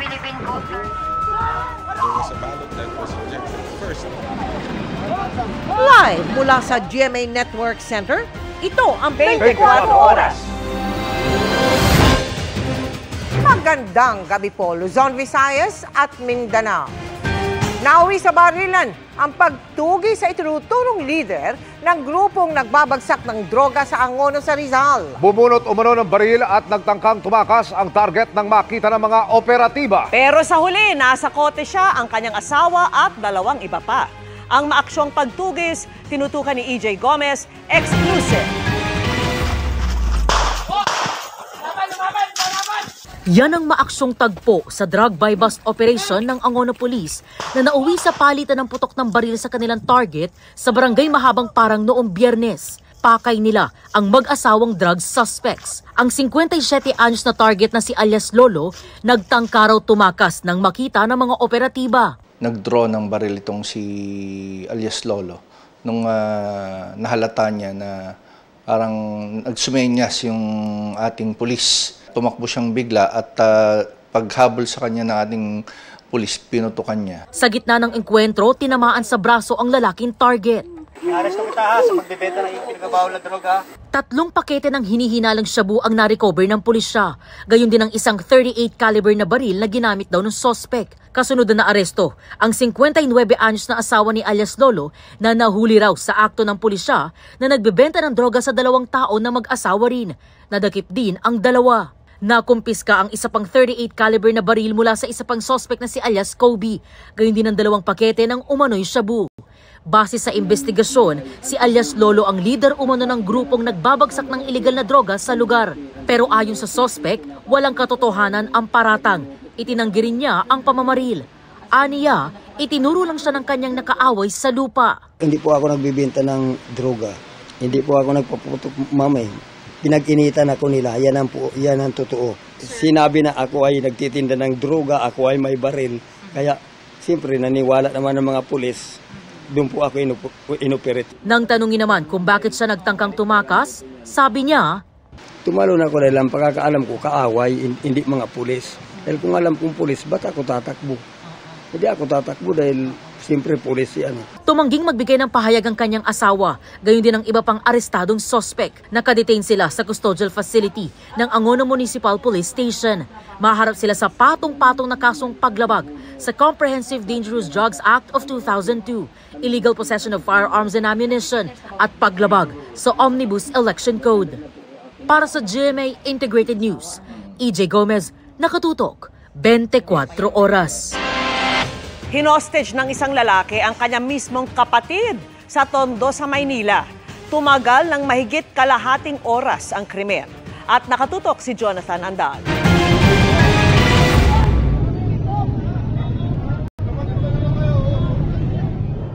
Philippine Coast Guard. There was a ballot that was rejected first. Live mula sa GMA Network Center, ito ang 24 Oras. Magandang gabi po, Luzon, Visayas at Mindanao. Nauwi sa barilan ang pagtugi sa itinuturong leader ng grupong nagbabagsak ng droga sa Angono sa Rizal. Bumunot umano ng baril at nagtangkang tumakas ang target ng makita ng mga operatiba. Pero sa huli, nasa kote siya ang kanyang asawa at 2 iba pa. Ang maaksyong pagtugis, tinutukan ni EJ Gomez, exclusive. Yan ang maaksyong tagpo sa drug buy-bust operation ng Angono Police na nauwi sa palitan ng putok ng baril sa kanilang target sa barangay Mahabang Parang noong Biyernes. Pakay nila ang mag-asawang drug suspects. Ang 57 anyos na target na si alias Lolo, nagtangka raw tumakas nang makita ng mga operatiba. Nag-draw ng baril itong si alias Lolo nung nahalata niya na parang nagsumenyas yung ating pulis. Tumakbo siyang bigla at paghabol sa kanya ng ating pulis, pinutukan niya. Sa gitna ng engkwentro, tinamaan sa braso ang lalaking target. Aresto kita sa magbebenta ng pinagabawal na droga. 3 pakete ng hinihinalang shabu ang na-recover ng pulisya. Gayon din ang isang 38 caliber na baril na ginamit daw ng sospek. Kasunod na aresto ang 59 anyos na asawa ni alias Lolo na nahuli raw sa akto ng pulisya na nagbebenta ng droga sa 2 tao na mag-asawa rin. Nadakip din ang 2. Nakumpiska ang isa pang 38 caliber na baril mula sa isa pang sospek na si alias Kobe. Gayon din ang 2 pakete ng umano'y shabu. Base sa investigasyon, si alias Lolo ang leader umano ng grupong nagbabagsak ng iligal na droga sa lugar. Pero ayon sa sospek, walang katotohanan ang paratang. Itinanggi rin niya ang pamamaril. Aniya, itinuro lang siya ng kanyang nakaaway sa lupa. Hindi po ako nagbibenta ng droga. Hindi po ako nagpaputok, mamay. Pinag-initan ako nila, yan ang totoo. Sinabi na ako ay nagtitinda ng droga, ako ay may baril. Kaya, siyempre, naniwala naman ng mga pulis. Doon po ako inoperate. Nang tanungin naman kung bakit siya nagtangkang tumakas, sabi niya, tumalon ako dahil ang pagkakaalam ko, kaaway, hindi mga pulis. Dahil kung alam kong pulis, ba't ako tatakbo? Hindi ako tatakbo dahil siyempre pulis yan. Tumangging magbigay ng pahayag ang kanyang asawa. Gayon din ang iba pang arestadong sospek. Nakadetain sila sa custodial facility ng Angono Municipal Police Station. Maharap sila sa patong-patong na kasong paglabag sa Comprehensive Dangerous Drugs Act of 2002, illegal possession of firearms and ammunition, at paglabag sa Omnibus Election Code. Para sa GMA Integrated News, EJ Gomez, nakatutok, 24 Oras. Hinostage ng isang lalaki ang kanyang mismong kapatid sa Tondo sa Maynila. Tumagal ng mahigit kalahating oras ang krimen. At nakatutok si Jonathan Andal.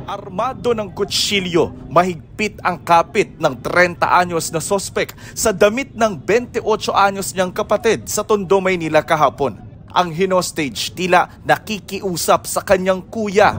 Armado ng kutsilyo, mahigpit ang kapit ng 30 anyos na sospek sa damit ng 28 anyos niyang kapatid sa Tondo, Maynila kahapon. Ang hinostage tila nakikiusap sa kanyang kuya.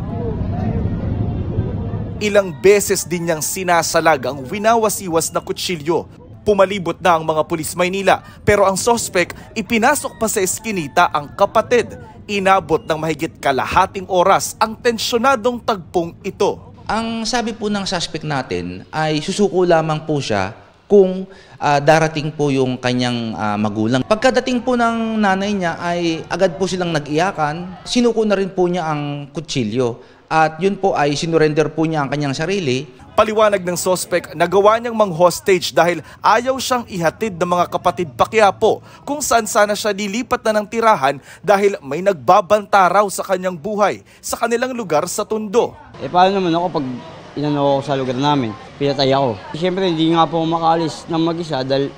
Ilang beses din niyang sinasalag ang winawasiwas na kutsilyo. Pumalibot na ang mga pulis Maynila pero ang sospek ipinasok pa sa eskinita ang kapatid. Inabot ng mahigit kalahating oras ang tensyonadong tagpong ito. Ang sabi po ng suspect natin ay susuko lamang po siya kung darating po yung kanyang magulang. Pagkadating po ng nanay niya ay agad po silang nag-iyakan. Sinuko na rin po niya ang kutsilyo at yun po ay sinurrender po niya ang kanyang sarili. Paliwanag ng sospek, nagawa niyang mang-hostage dahil ayaw siyang ihatid ng mga kapatid pa Quiapo kung saan sana siya nilipat na ng tirahan dahil may nagbabanta raw sa kanyang buhay sa kanilang lugar sa Tondo. Paano naman ako pag inano ako sa lugar namin, pinatay ako. Siyempre hindi nga po makaalis ng mag-isa dahil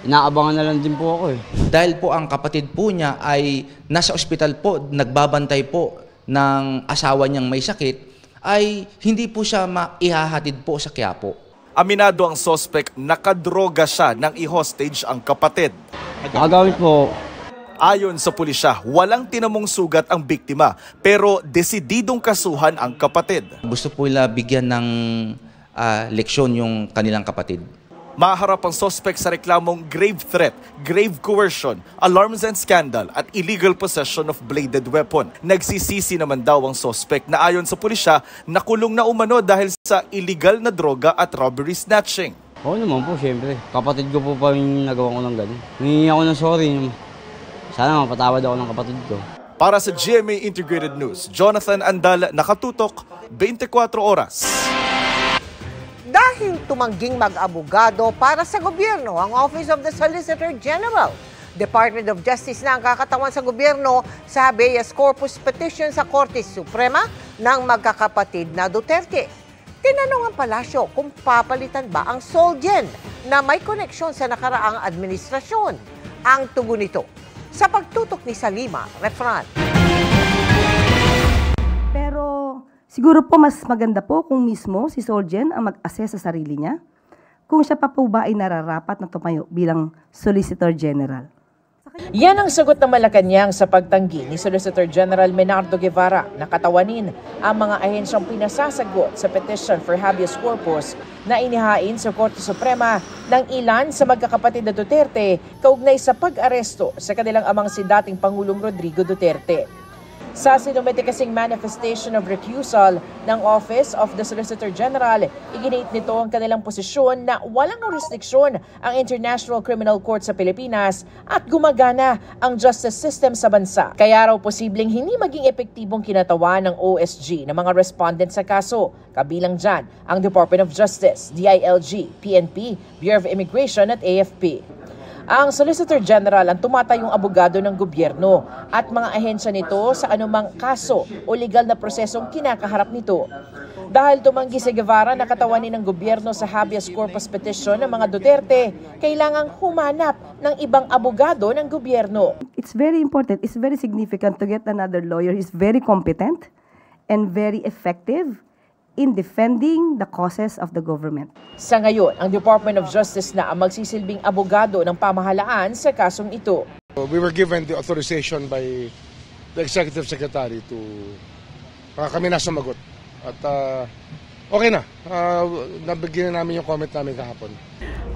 inaabangan na lang din po ako eh. Dahil po ang kapatid po niya ay nasa ospital po, nagbabantay po ng asawa niyang may sakit, ay hindi po siya maihahatid po sa Quiapo. Aminado ang sospek, nakadroga siya nang i-hostage ang kapatid. Nakagamit po. Ayon sa pulisya, walang tinamong sugat ang biktima pero desididong kasuhan ang kapatid. Gusto po nila bigyan ng leksyon yung kanilang kapatid. Maharap ang suspect sa reklamong grave threat, grave coercion, alarms and scandal at illegal possession of bladed weapon. Nagsisisi naman daw ang suspect na ayon sa pulisya nakulong na umano dahil sa illegal na droga at robbery snatching. Oo naman po, siyempre. Kapatid ko po pa yung nagawa ko ng ganun. Hingi ako ng sorry. Sana mapatawad ako ng kapatid ko. Para sa GMA Integrated News, Jonathan Andal, nakatutok, 24 oras. Dahil tumangging mag-abogado para sa gobyerno ang Office of the Solicitor General, Department of Justice na ang kakatawan sa gobyerno sa habeas corpus petition sa Korte Suprema ng magkakapatid na Duterte. Tinanong ang palasyo kung papalitan ba ang Solgen na may koneksyon sa nakaraang administrasyon. Ang tugon nito sa pagtutok ni Salima Refran. Pero siguro po mas maganda po kung mismo si Solgen ang mag-assess sa sarili niya kung siya pa po ba ay nararapat na tumayo bilang Solicitor General. Yan ang sagot ng Malacanang sa pagtanggi ni Solicitor General Menardo Guevara na katawanin ang mga ahensyang pinasasagot sa petition for habeas corpus na inihain sa Korte Suprema ng ilan sa magkakapatid na Duterte kaugnay sa pag-aresto sa kanilang amang si dating Pangulong Rodrigo Duterte. Sa sinumite kasing manifestation of recusal ng Office of the Solicitor General, iginit nito ang kanilang posisyon na walang jurisdiksyon ang International Criminal Court sa Pilipinas at gumagana ang justice system sa bansa. Kaya raw posibleng hindi maging epektibong kinatawa ng OSG ng mga respondent sa kaso. Kabilang dyan ang Department of Justice, DILG, PNP, Bureau of Immigration at AFP. Ang Solicitor General ang tumatayong abogado ng gobyerno at mga ahensya nito sa anumang kaso o legal na prosesong kinakaharap nito. Dahil tumanggi si Guevara na katawanin ng gobyerno sa habeas corpus petition ng mga Duterte, kailangang humanap ng ibang abogado ng gobyerno. It's very important, it's very significant to get another lawyer who is very competent and very effective in defending the causes of the government. Sa ngayon, ang Department of Justice na ang magsisilbing abogado ng pamahalaan sa kasong ito. We were given the authorization by the Executive Secretary to kami na sumagot. At okay na, nabigyan namin yung comment namin kahapon.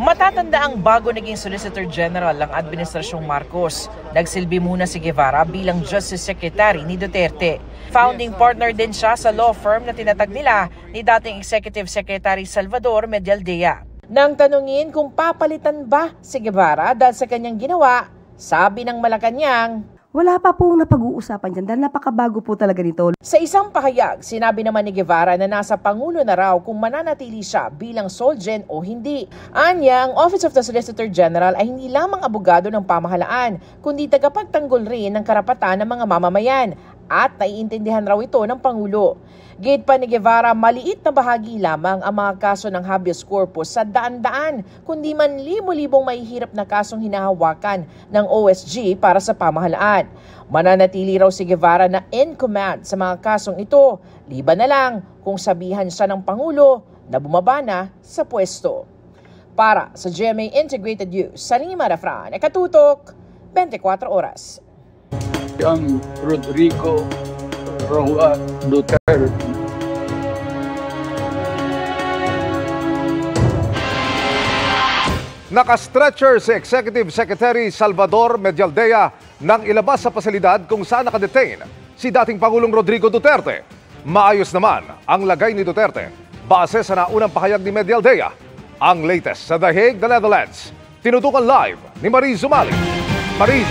Matatanda ang bago naging Solicitor General ng Administrasyong Marcos. Nagsilbi muna si Guevara bilang Justice Secretary ni Duterte. Founding partner din siya sa law firm na tinatag nila ni dating Executive Secretary Salvador Medialdea. Nang tanungin kung papalitan ba si Guevara dahil sa kanyang ginawa, sabi ng Malacanang, wala pa pong napag-uusapan dyan dahil napakabago po talaga nito. Sa isang pahayag, sinabi naman ni Guevara na nasa Pangulo na raw kung mananatili siya bilang Solgen o hindi. Anya, ang Office of the Solicitor General ay hindi lamang abogado ng pamahalaan, kundi tagapagtanggol rin ng karapatan ng mga mamamayan at naiintindihan raw ito ng Pangulo. Gate pa ni Guevara, maliit na bahagi lamang ang mga kaso ng habeas corpus sa daan-daan, kundi man libo-libong mahihirap na kasong hinahawakan ng OSG para sa pamahalaan. Mananatili raw si Guevara na in command sa mga kasong ito, liban na lang kung sabihan siya ng Pangulo na bumaba na sa pwesto. Para sa GMA Integrated News, Salima Refran, nakatutok, 24 oras. Ang Rodrigo Roa Duterte. Naka-stretcher si Executive Secretary Salvador Medialdea nang ilabas sa pasilidad kung saan nakadetain si dating Pangulong Rodrigo Duterte. Maayos naman ang lagay ni Duterte base sa naunang pahayag ni Medialdea. Ang latest sa The Hague, the Netherlands. Tinutukan live ni Mariz Zumali. Mariz.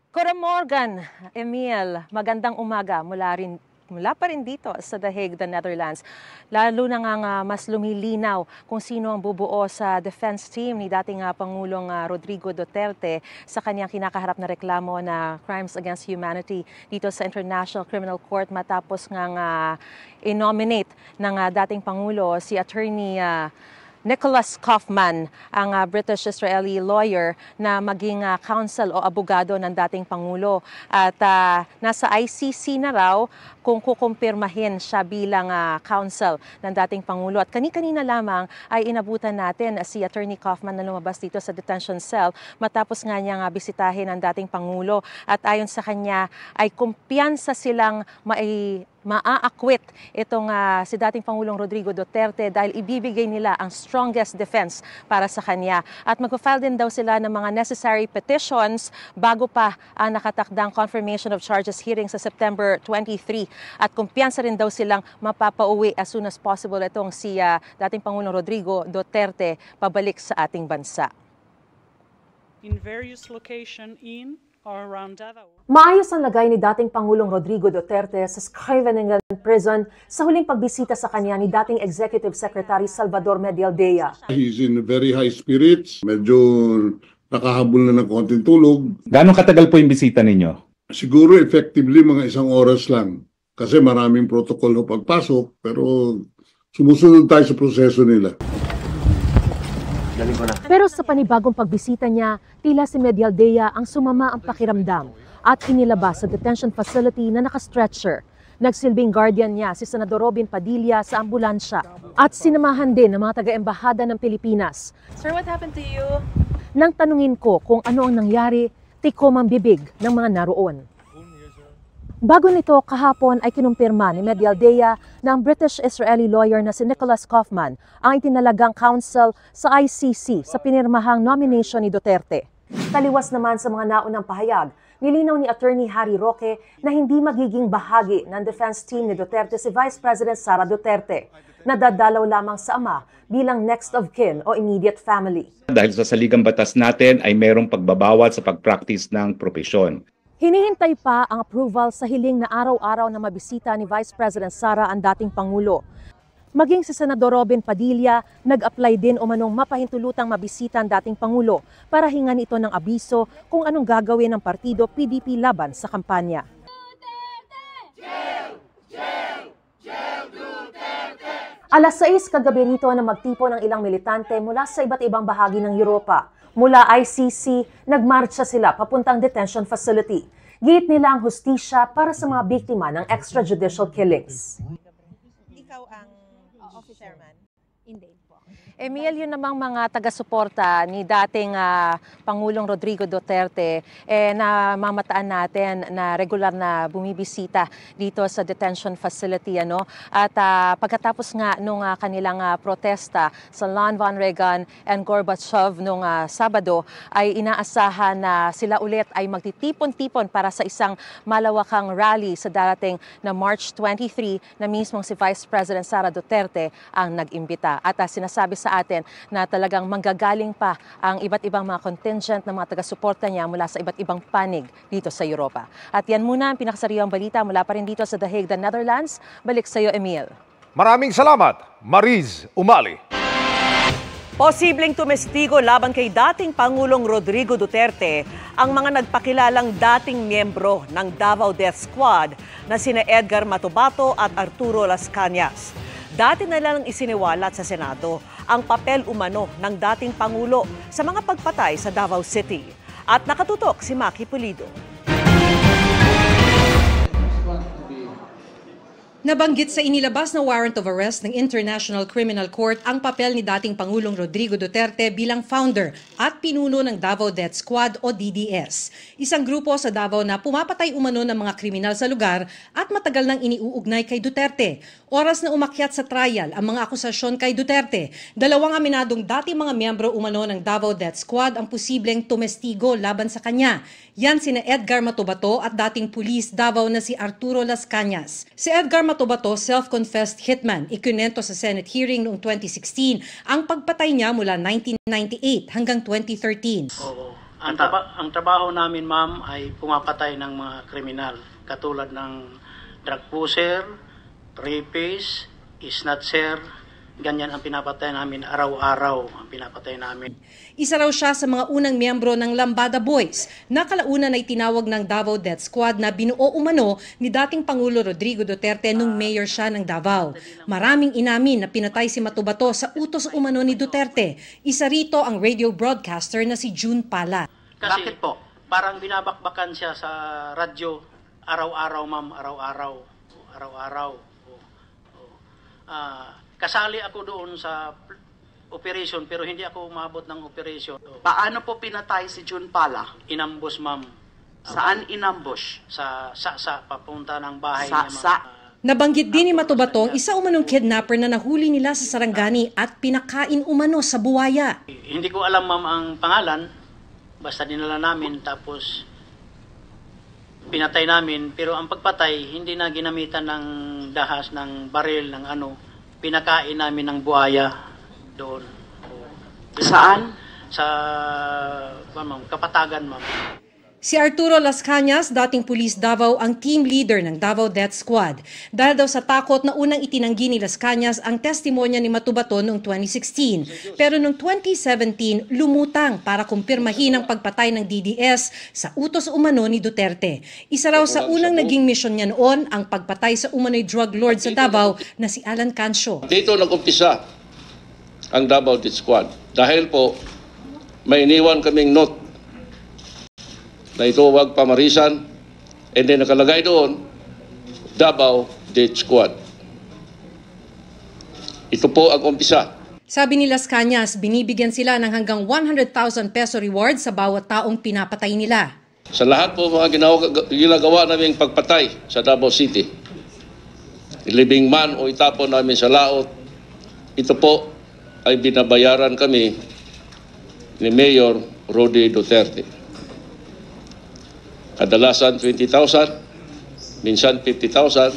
Cora Morgan, Emil, magandang umaga mula pa rin dito sa The Hague, the Netherlands. Lalo na nga mas lumilinaw kung sino ang bubuo sa defense team ni dating Pangulong Rodrigo Duterte sa kanyang kinakaharap na reklamo na crimes against humanity dito sa International Criminal Court matapos nga i-nominate ng dating Pangulo si Attorney Nicholas Kaufman, ang British-Israeli lawyer na maging counsel o abogado ng dating Pangulo. At nasa ICC na raw kung kukumpirmahin siya bilang counsel ng dating Pangulo. At kani-kanina lamang ay inabutan natin si Attorney Kaufman na lumabas dito sa detention cell matapos nga niyang bisitahin ang dating Pangulo. At ayon sa kanya ay kumpiyansa silang maaakwit itong si dating Pangulong Rodrigo Duterte dahil ibibigay nila ang strongest defense para sa kanya. At mag-file din daw sila ng mga necessary petitions bago pa ang nakatakdang confirmation of charges hearing sa September 23. At kumpiyansa rin daw silang mapapauwi as soon as possible itong si dating Pangulong Rodrigo Duterte pabalik sa ating bansa. In various locations in or around Davao. Maayos ang lagay ni dating Pangulong Rodrigo Duterte sa Scheveningen Prison sa huling pagbisita sa kanya ni dating Executive Secretary Salvador Medialdea. He's in very high spirits. Medyo nakahabol na ng konting tulog. Gano'ng katagal po yung bisita ninyo? Siguro effectively mga 1 oras lang. Kasi maraming protocol na pagpasok, pero sumusunod tayo sa proseso nila. Pero sa panibagong pagbisita niya, tila si Medialdea ang sumama ang pakiramdam at inilabas sa detention facility na naka-stretcher. Nagsilbing guardian niya si Senador Robin Padilla sa ambulansya at sinamahan din ng mga taga-embahada ng Pilipinas. Sir, what happened to you? Nang tanungin ko kung ano ang nangyari, tikom ang bibig ng mga naroon. Bago nito, kahapon ay kinumpirma ni Medialdea na ang British-Israeli lawyer na si Nicholas Kaufman ang itinalagang counsel sa ICC sa pinirmahang nomination ni Duterte. Taliwas naman sa mga naunang pahayag, nilinaw ni Attorney Harry Roque na hindi magiging bahagi ng defense team ni Duterte si Vice President Sara Duterte, na dadalaw lamang sa ama bilang next of kin o immediate family. Dahil sa saligang batas natin ay mayroong pagbabawal sa pag-practice ng propesyon. Hinihintay pa ang approval sa hiling na araw-araw na mabisita ni Vice President Sara ang dating Pangulo. Maging si Senador Robin Padilla, nag-apply din umanong mapahintulutang mabisita ang dating Pangulo para hingan ito ng abiso kung anong gagawin ng partido PDP laban sa kampanya. Alas 6 kagabi rito na magtipo ng ilang militante mula sa iba't ibang bahagi ng Europa. Mula ICC, nagmarcha sila papuntang detention facility. Giit nila ang hustisya para sa mga biktima ng extrajudicial killings. Ikaw ang office chairman? Hindi po. Emil, yun namang mga taga-suporta ni dating Pangulong Rodrigo Duterte na mamataan natin na regular na bumibisita dito sa detention facility. At pagkatapos nga nung kanilang protesta sa Lon Von Reagan and Gorbachev nung Sabado, ay inaasahan na sila ulit ay magtitipon-tipon para sa isang malawakang rally sa darating na March 23 na mismong si Vice President Sara Duterte ang nag-imbita. At sinasabi sa atin na talagang manggagaling pa ang iba't ibang mga contingent ng mga taga-suporta niya mula sa iba't ibang panig dito sa Europa. At yan muna ang pinakasariwang balita mula pa rin dito sa The Hague, the Netherlands. Balik sa iyo, Emil. Maraming salamat, Mariz Umali. Posibleng tumestigo laban kay dating Pangulong Rodrigo Duterte ang mga nagpakilalang dating miyembro ng Davao Death Squad na sina Edgar Matubato at Arturo Las Cañas. Dati na lang isiniwalat sa Senado ang papel umano ng dating Pangulo sa mga pagpatay sa Davao City. At nakatutok si Maki Pulido. Nabanggit sa inilabas na warrant of arrest ng International Criminal Court ang papel ni dating Pangulong Rodrigo Duterte bilang founder at pinuno ng Davao Death Squad o DDS. Isang grupo sa Davao na pumapatay umano ng mga kriminal sa lugar at matagal nang iniuugnay kay Duterte. Oras na umakyat sa trial ang mga akusasyon kay Duterte. Dalawang aminadong dating mga miyembro umano ng Davao Death Squad ang posibleng tumestigo laban sa kanya. Yan sina Edgar Matubato at dating pulis Davao na si Arturo Las Cañas. Si Edgar Matubato, self-confessed hitman, ikunento sa Senate hearing noong 2016 ang pagpatay niya mula 1998 hanggang 2013. Ang trabaho namin, ma'am, ay pumapatay ng mga kriminal katulad ng drug pusher, rapist, snatcher. Ganyan ang pinapatay namin, araw-araw ang pinapatay namin. Isa raw siya sa mga unang miyembro ng Lambada Boys na kalaunan ay tinawag ng Davao Death Squad na binuo umano ni dating Pangulo Rodrigo Duterte nung mayor siya ng Davao. Maraming inamin na pinatay si Matubato sa utos umano ni Duterte. Isa rito ang radio broadcaster na si June Pala. Kasi, bakit po? Parang binabakbakan siya sa radyo araw-araw, ma'am, araw-araw. Kasali ako doon sa operation pero hindi ako umabot ng operation. Paano po pinatay si June Pala? Inambush, ma'am. Saan inambush? Sa papunta ng bahay niya, ma'am. Nabanggit din ni Matubato isa umanong kidnapper na nahuli nila sa Sarangani at pinakain umano sa buwaya. Hindi ko alam ma'am ang pangalan, basta dinala namin tapos pinatay namin. Pero ang pagpatay, hindi na ginamitan ng dahas, ng baril, ng ano. Pinakain namin ng buhaya doon. Saan? Sa Kapatagan, ma'am. Si Arturo Las Cañas, dating pulis Davao, ang team leader ng Davao Death Squad. Dahil daw sa takot na unang itinanggi ni Las Cañas ang testimonya ni Matubato noong 2016. Pero noong 2017, lumutang para kumpirmahin ang pagpatay ng DDS sa utos umano ni Duterte. Isa raw sa unang naging misyon niya noon ang pagpatay sa umano'y drug lord sa Davao na si Alan Cancio. Dito nag-umpisa ang Davao Death Squad dahil po may iniwan kaming note na ito huwag pamarisan, and then nakalagay doon, Davao Death Squad. Ito po ang umpisa. Sabi ni Las Cañas, binibigyan sila ng hanggang 100,000 peso reward sa bawat taong pinapatay nila. Sa lahat po mga ginagawa naming pagpatay sa Davao City, ilibing man o itapon namin sa laot, ito po ay binabayaran kami ni Mayor Rody Duterte. Kadalasan 20,000, minsan 50,000,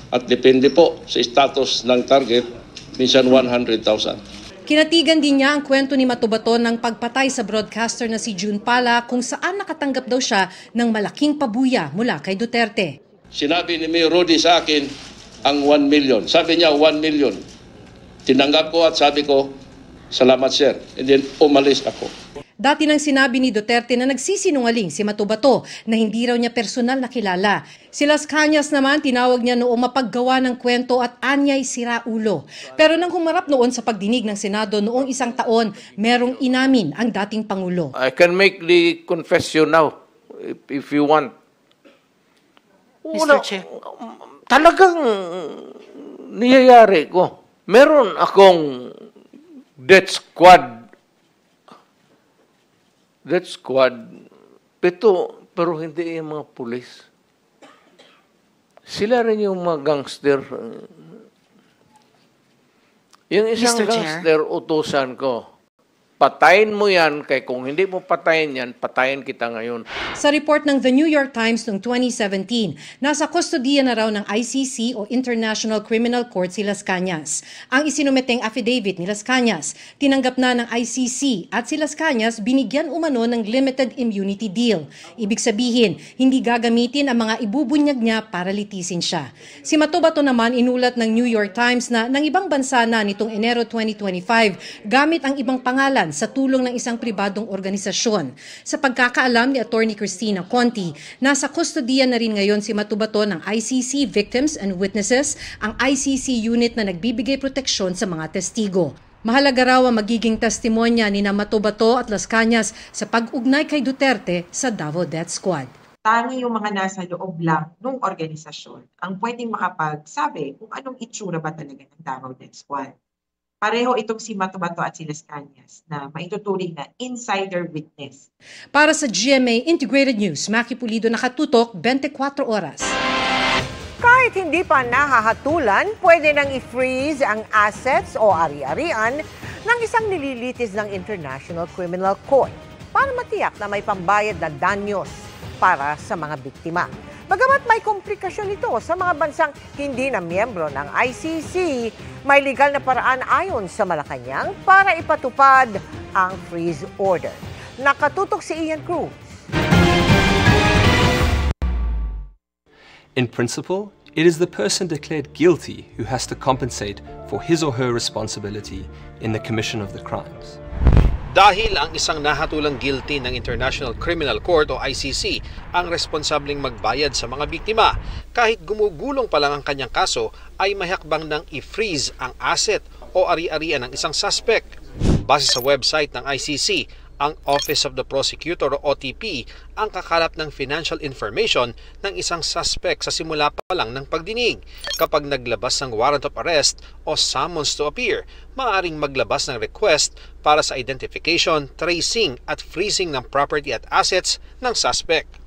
at depende po sa status ng target, minsan 100,000. Kinatigan din niya ang kwento ni Matubato ng pagpatay sa broadcaster na si June Pala kung saan nakatanggap daw siya ng malaking pabuya mula kay Duterte. Sinabi ni Mayor Rody sa akin ang 1 million. Sabi niya 1 million. Tinanggap ko at sabi ko, salamat sir. And then umalis ako. Dati nang sinabi ni Duterte na nagsisinungaling si Matubato na hindi raw niya personal na kilala. Si Las Cañas naman tinawag niya noong mapaggawa ng kwento at anyay siraulo. Pero nang humarap noon sa pagdinig ng Senado noong isang taon, merong inamin ang dating Pangulo. I can make the confession now if you want. Mr. Chair. Talagang niyayari ko. Meron akong death squad, pero hindi yung mga pulis. Sila rin yung mga gangster. Yung isang gangster, utusan ko. Patayin mo yan, kaya kung hindi mo patayin yan, patayin kita ngayon. Sa report ng The New York Times noong 2017, nasa kustodiya na raw ng ICC o International Criminal Court si Las Cañas. Ang isinumeteng affidavit ni Las Cañas, tinanggap na ng ICC at si Las Cañas binigyan umano ng limited immunity deal. Ibig sabihin, hindi gagamitin ang mga ibubunyag niya para litisin siya. Si Matubato naman inulat ng New York Times na ng ibang bansa na nitong Enero 2025 gamit ang ibang pangalan sa tulong ng isang pribadong organisasyon. Sa pagkakaalam ni Attorney Cristina Conti, nasa kustodiya na rin ngayon si Matubato ng ICC Victims and Witnesses, ang ICC unit na nagbibigay proteksyon sa mga testigo. Mahalaga raw ang magiging testimonya ni Matubato at Las Cañas sa pag-ugnay kay Duterte sa Davao Death Squad. Tangi yung mga nasa loob lang ng organisasyon ang pwedeng makapagsabi kung anong itsura ba talaga ng Davao Death Squad. Pareho itong si Matubato at si Las Cañas na maituturing na insider witness. Para sa GMA Integrated News, Maki Pulido, nakatutok 24 oras. Kahit hindi pa nahahatulan, pwede nang i-freeze ang assets o ari-arian ng isang nililitis ng International Criminal Court para matiyak na may pambayad na danyos para sa mga biktima. Bagamat may komplikasyon ito sa mga bansang hindi na miyembro ng ICC, may legal na paraan ayon sa Malacanang para ipatupad ang freeze order. Nakatutok si Ian Cruz. In principle, it is the person declared guilty who has to compensate for his or her responsibility in the commission of the crimes. Dahil ang isang nahatulang guilty ng International Criminal Court o ICC ang responsableng magbayad sa mga biktima, kahit gumugulong pa lang ang kanyang kaso ay may hakbang ng i-freeze ang asset o ari-arian ng isang suspect. Base sa website ng ICC, ang Office of the Prosecutor o OTP ang kakalap ng financial information ng isang suspect sa simula pa lang ng pagdinig. Kapag naglabas ng warrant of arrest o summons to appear, maaaring maglabas ng request para sa identification, tracing at freezing ng property at assets ng suspect.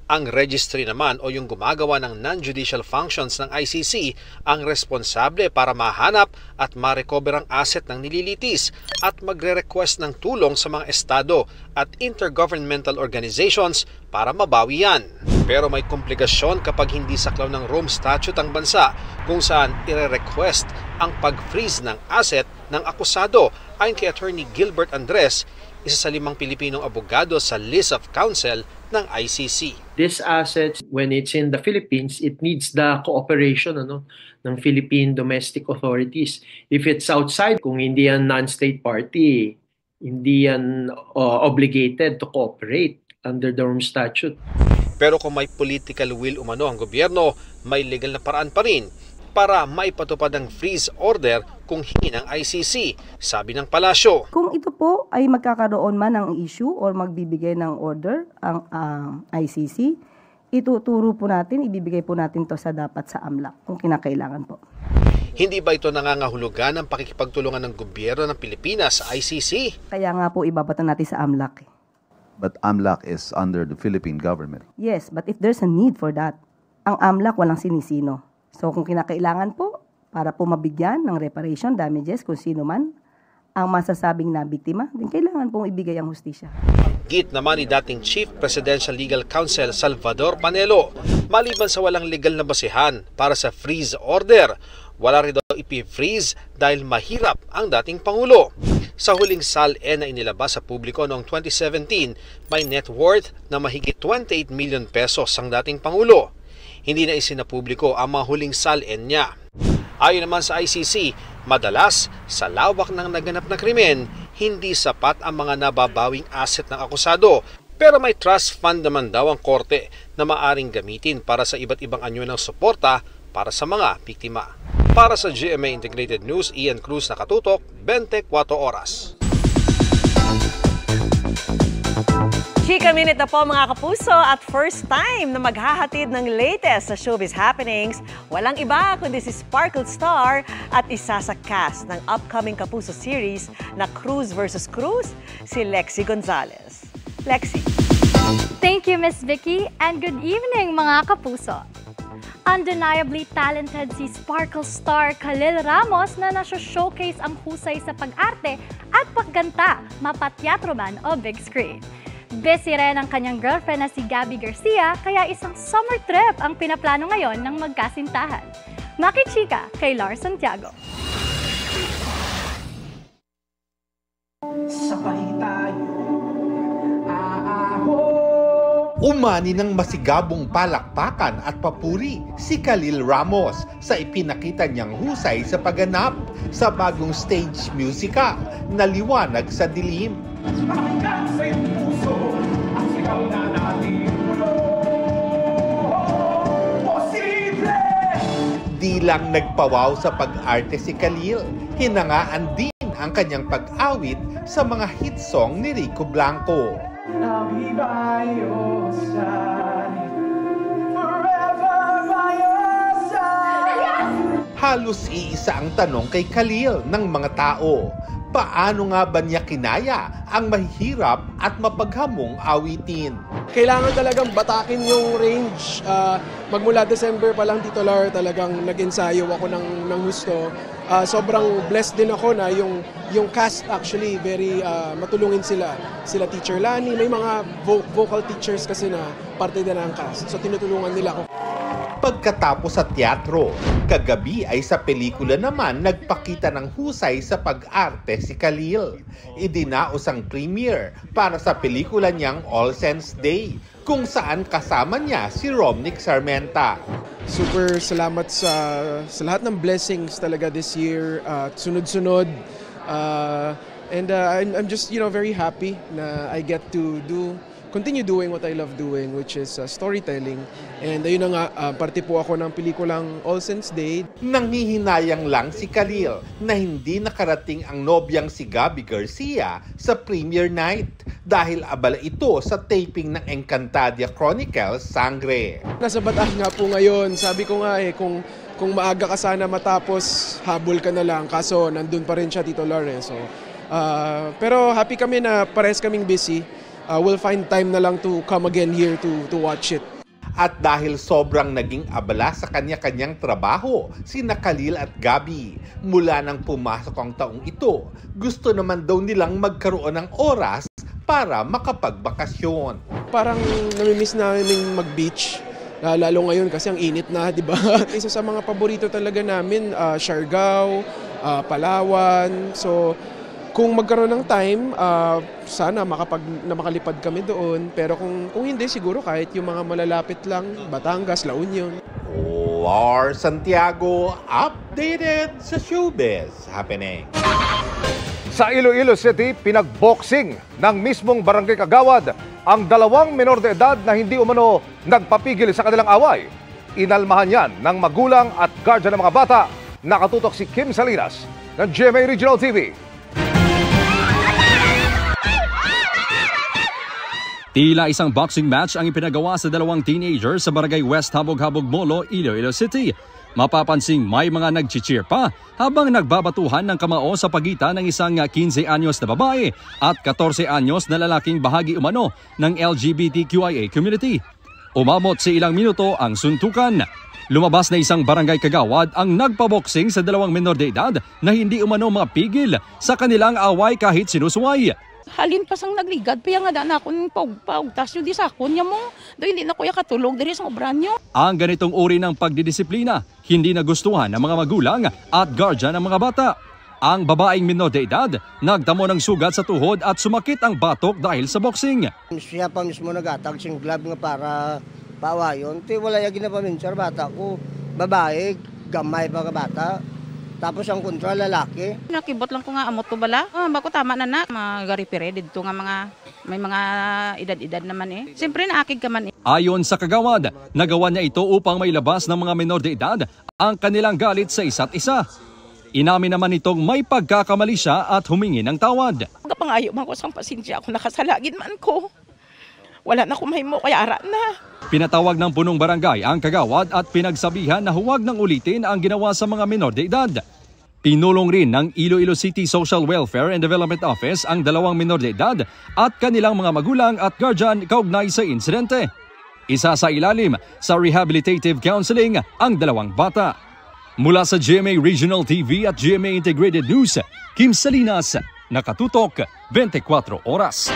Ang registry naman o yung gumagawa ng non-judicial functions ng ICC ang responsable para mahanap at ma-recover ang asset ng nililitis at magre-request ng tulong sa mga estado at intergovernmental organizations para mabawi yan. Pero may komplikasyon kapag hindi saklaw ng Rome Statute ang bansa kung saan ire-request ang pag-freeze ng asset ng akusado. Ayon kay Attorney Gilbert Andres, isa sa 5 Pilipinong abogado sa list of counsel ng ICC. This asset, when it's in the Philippines, it needs the cooperation ng Philippine domestic authorities. If it's outside, kung hindi yan non-state party, hindi yan obligated to cooperate under the Rome Statute. Pero kung may political will umano ang gobyerno, may legal na paraan pa rin para maipatupad ang freeze order kung hingi ng ICC, sabi ng palasyo. Kung ito po ay magkakaroon man ng issue or magbibigay ng order ang ICC, ituturo po natin, ibibigay po natin to sa dapat sa AMLAC kung kinakailangan po. Hindi ba ito nangangahulugan ng pakikipagtulungan ng gobyerno ng Pilipinas sa ICC? Kaya nga po ibabato natin sa AMLAC. But AMLAC is under the Philippine government. Yes, but if there's a need for that, ang AMLAC walang sinisino. So kung kinakailangan po, para po mabigyan ng reparation, damages, kung sino man ang masasabing na biktima, din kailangan pong ibigay ang hustisya. Git naman ni dating Chief Presidential Legal Counsel Salvador Panelo, maliban sa walang legal na basihan para sa freeze order, wala rin daw ipi-freeze dahil mahirap ang dating Pangulo. Sa huling SALN na inilabas sa publiko noong 2017, may net worth na mahigit 28 million pesos ang dating Pangulo. Hindi na isinapubliko ang mga huling SALN niya. Ayon naman sa ICC, madalas sa lawak ng naganap na krimen, hindi sapat ang mga nababawing asset ng akusado. Pero may trust fund naman daw ang korte na maaring gamitin para sa iba't ibang anyo ng suporta para sa mga biktima. Para sa GMA Integrated News, Ian Cruz nakatutok, 24 oras. Chika Minute na po mga kapuso at first time na maghahatid ng latest sa showbiz happenings. Walang iba kundi si Sparkle Star at isa sa cast ng upcoming Kapuso series na Cruz vs. Cruz, si Lexie Gonzalez. Lexie. Thank you, Miss Vicky, and good evening mga kapuso. Undeniably talented si Sparkle Star Khalil Ramos na nasa-showcase ang husay sa pag-arte at pagganta, mapateatro man o big screen. Busy rin ang kanyang girlfriend na si Gabby Garcia, kaya isang summer trip ang pinaplano ngayon ng magkasintahan. Makichika kay Lars Santiago. Sabay tayo, umani ng masigabong palakpakan at papuri si Khalil Ramos sa ipinakita niyang husay sa pagganap sa bagong stage musical na Liwanag sa Dilim. Di lang nagpawaw sa pag-arte si Khalil, hinangaan din ang kanyang pag-awit sa mga hit song ni Rico Blanco. I'll be by your side, forever by your side. Halos iisa ang tanong kay Khalil ng mga tao. Paano nga ba niya kinaya ang mahihirap at mapaghamong awitin? Kailangan talagang batakin yung range. Magmula December pa lang, Tito Lar, talagang nag-ensayo ako ng gusto. Sobrang blessed din ako na yung cast actually very matulungin sila. Sila Teacher Lani, may mga vocal teachers kasi na parte din ng cast. So tinutulungan nila ako. Pagkatapos sa teatro, kagabi ay sa pelikula naman nagpakita ng husay sa pag-arte si Khalil. Idinaos ang premiere para sa pelikula niyang All Saints Day, kung saan kasama niya si Romnick Sarmenta. Super salamat sa lahat ng blessings talaga this year, sunod-sunod. And I'm just very happy na I get to continue doing what I love doing, which is storytelling. And ayun na nga, parte po ako ng pelikulang All Saints Day. Nanghihinayang lang si Khalil na hindi nakarating ang nobyang si Gabby Garcia sa premiere night dahil abala ito sa taping ng Encantadia Chronicles Sangre. Nasa Bataan nga po ngayon, sabi ko nga kung maaga ka sana matapos, habol ka na lang. Kaso nandun pa rin siya, Tito Lore. So, pero happy kami na parehas kaming busy. We'll find time na lang to come again here to watch it. At dahil sobrang naging abala sa kanya-kanyang trabaho, sina Khalil at Gabby, mula nang pumasok ang taong ito, gusto naman daw nilang magkaroon ng oras para makapagbakasyon. Parang namimiss namin mag-beach. Lalo ngayon kasi ang init na, di ba? Isa sa mga paborito talaga namin, Siargao, Palawan. So, kung magkaroon ng time, sana makalipad kami doon. Pero kung hindi, siguro kahit yung mga malalapit lang, Batangas, La Union. Lars Santiago, updated sa showbiz happening. Sa Iloilo City, pinagboxing ng mismong barangay kagawad ang 2 menor de edad na hindi umano nagpapigil sa kanilang away. Inalmahan yan ng magulang at guardian ng mga bata. Nakatutok si Kim Salinas ng GMA Regional TV. Tila isang boxing match ang ipinagawa sa 2 teenagers sa barangay West Habog-Habog Molo, Iloilo City. Mapapansing may mga nag-cheer pa habang nagbabatuhan ng kamao sa pagitan ng isang 15 anyos na babae at 14 anyos na lalaking bahagi umano ng LGBTQIA community. Umabot sa ilang minuto ang suntukan. Lumabas na isang barangay kagawad ang nagpaboksing sa 2 menor de edad na hindi umano mapigil sa kanilang away kahit sinusuway. Halin pa sang nagligad, paya nga daan ako ng paug-paug, tas yung disakon niya mo, do hindi na kuya katulog, diri sa obran nyo. Ang ganitong uri ng pagdidisiplina, hindi nagustuhan ng mga magulang at guardian ng mga bata. Ang babaeng menor de edad, nagtamo ng sugat sa tuhod at sumakit ang batok dahil sa boxing. Siya pa mismo nagatag sing glove nga para paawayon, wala yung ginapaminsan bata ko, babae, gamay pa ka bata. Tapos ang kontra lalaki. Nakibot lang ko nga amot ko bala. Bako tama na magaripire dito nga may mga edad-edad naman eh. Siyempre naakig ka man eh. Ayon sa kagawad, nagawa niya ito upang mailabas ng mga menor de edad ang kanilang galit sa isa't isa. Inamin naman itong may pagkakamali siya at humingi ng tawad. Kapangayo man ko sang pasensya ako nakasalagin man ko. Wala na kumahimo kaya ara na. Pinatawag ng punong barangay ang kagawad at pinagsabihan na huwag nang ulitin ang ginawa sa mga menor de edad. Pinulong rin ng Iloilo City Social Welfare and Development Office ang 2 menor de edad at kanilang mga magulang at guardian kaugnay sa insidente. Isa sa ilalim sa rehabilitative counseling ang 2 bata. Mula sa GMA Regional TV at GMA Integrated News, Kim Salinas, nakatutok 24 oras.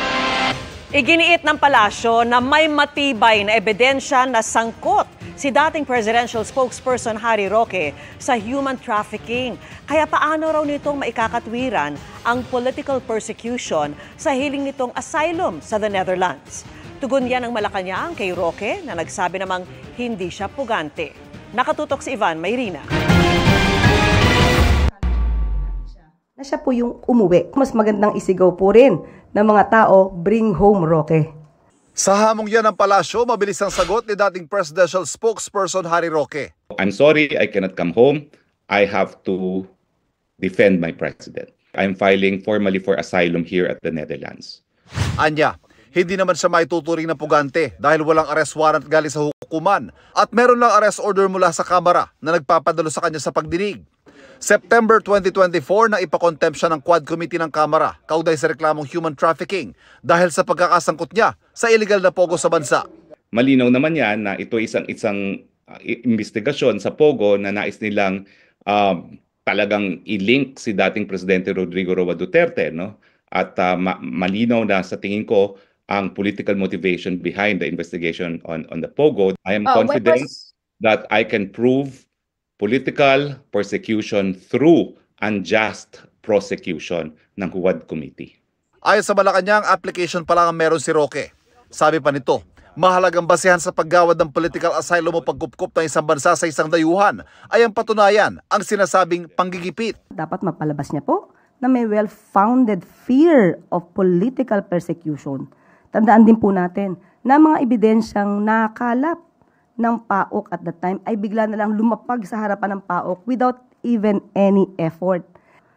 Iginiit ng palasyo na may matibay na ebidensya na sangkot si dating presidential spokesperson Harry Roque sa human trafficking. Kaya paano raw nitong maikakatwiran ang political persecution sa hiling nitong asylum sa the Netherlands? Tugon yan ng Malacanang kay Roque na nagsabi namang hindi siya pugante. Nakatutok si Ivan Mayrina. Na siya po yung umuwi. Mas magandang isigaw po rin ng mga tao, bring home Roque. Sa hamong yan ng palasyo, mabilis ang sagot ni dating presidential spokesperson Harry Roque. I'm sorry, I cannot come home. I have to defend my president. I'm filing formally for asylum here at the Netherlands. Anya, hindi naman siya maituturing na pugante dahil walang arrest warrant galing sa hukuman at meron lang arrest order mula sa Kamara na nagpapadalo sa kanya sa pagdinig. September 2024 na ipakontempt siya ng Quad Committee ng Kamara kaugnay sa reklamong human trafficking dahil sa pagkakasangkot niya sa illegal na pogo sa bansa. Malinaw naman yan na ito isang investigasyon sa pogo na nais nilang talagang i-link si dating Presidente Rodrigo Roa Duterte, no? At malinaw na sa tingin ko ang political motivation behind the investigation on the pogo. I am confident that I can prove political persecution through unjust prosecution ng Quad Committee. Ayon sa Malacanang, application pa lang ang meron si Roque. Sabi pa nito, mahalagang basehan sa paggawad ng political asylum o pagkupkup ng isang bansa sa isang dayuhan ay ang patunayan ang sinasabing panggigipit. Dapat mapalabas niya po na may well-founded fear of political persecution. Tandaan din po natin na mga ebidensyang nakalap ng PAOK at that time ay bigla na lang lumapag sa harapan ng PAOK without even any effort.